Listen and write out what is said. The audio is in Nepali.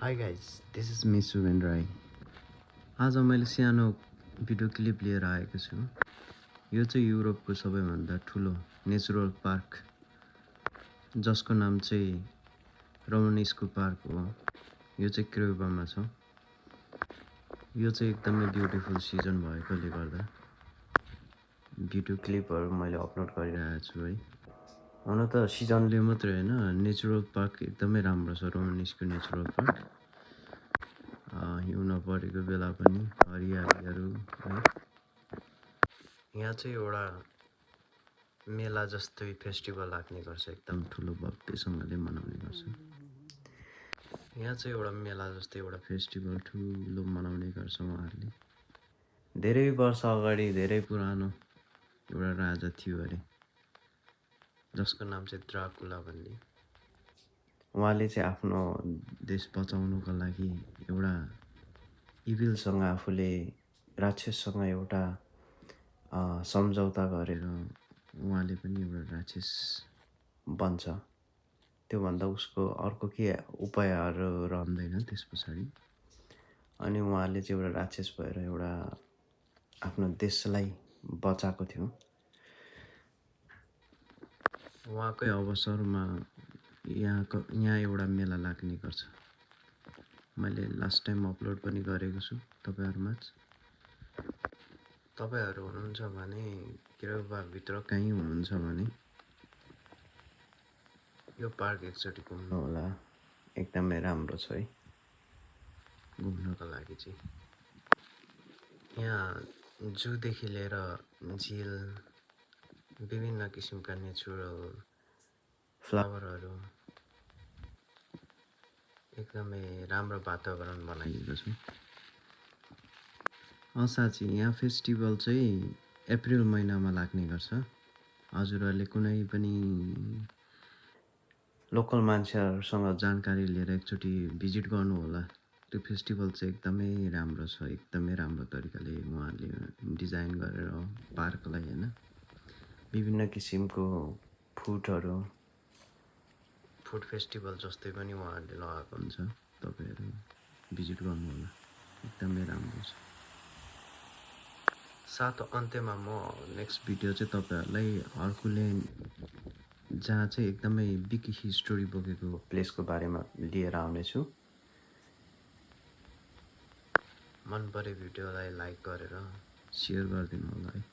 Hi guys, this is me Suven Rai. आज मैले सानो भिडियो क्लिप लिएर आएको छु। यो चाहिँ युरोपको सबैभन्दा ठुलो नेचुरल पार्क जसको नाम चाहिँ रोमनिस्को पार्क हो। यो चाहिँ क्रेउबामा छ। यो चाहिँ एकदमै ब्युटिफुल सिजन भएकोले गर्दा भिडियो क्लिपहरू मैले अपलोड गरिरहेको छु है। हुन त सिजनले मात्रै हैन, नेचुरल पार्क एकदमै राम्रो छ रोमनिस्को नेचुरल पार्क। हिउँ नपरेको बेला पनि हरियालीहरू है। यहाँ चाहिँ एउटा मेला जस्तै फेस्टिभल लाग्ने गर्छ, एकदम ठुलो भव्यसँगले मनाउने गर्छ। यहाँ चाहिँ एउटा मेला जस्तै एउटा फेस्टिभल ठुलो मनाउने गर्छ उहाँहरूले। धेरै वर्ष अगाडि धेरै पुरानो एउटा राजा थियो अरे, जसको नाम चाहिँ ड्राकुला भन्ने। उहाँले चाहिँ आफ्नो देश बचाउनुको लागि एउटा इभिलसँग आफूले राक्षससँग एउटा सम्झौता गरेर उहाँले पनि एउटा राक्षस बन्छ। त्योभन्दा उसको अर्को के उपायहरू रहँदैन त्यस पछाडि। अनि उहाँले चाहिँ एउटा राक्षस भएर एउटा आफ्नो देशलाई बचाएको थियो। उहाँकै अवसरमा यहाँ एउटा मेला लाग्ने गर्छ। मैले लास्ट टाइम अपलोड पनि गरेको छु तपाईहरुमाझ। तपाईहरु हुनुहुन्छ भने क्रेउबाभित्र कहीँ हुनुहुन्छ भने यो पार्क एकचोटि घुम्नु होला। एकदमै राम्रो छ है घुम्नको लागि चाहिँ। यहाँ जूदेखि लिएर झिल, विभिन्न किसिमका नेचुरल फ्लावरहरू, एकदमै राम्रो वातावरण बनाइएको छ। साँच्चै यहाँ फेस्टिभल चाहिँ अप्रिल महिनामा लाग्ने गर्छ। हजुरहरूले कुनै पनि लोकल मान्छेहरूसँग जानकारी लिएर एकचोटि भिजिट गर्नु होला। त्यो फेस्टिभल चाहिँ एकदमै राम्रो छ, एकदमै राम्रो तरिकाले उहाँहरूले डिजाइन गरेर पार्कलाई हैन, विभिन्न किसिमको फुड फेस्टिभल जस्तै पनि उहाँहरूले लगाएको हुन्छ। तपाईहरु भिजिट गर्नु होला, एकदमै राम्रो छ। साथ अन्त्यमा म नेक्स्ट भिडियो चाहिँ तपाईहरुलाई अर्कोले जहाँ चाहिँ एकदमै बिग हिस्टोरी बोकेको प्लेसको बारेमा लिएर आउने छु। मन परे भिडियोलाई लाइक गरेर शेयर गरिदिनु होला है।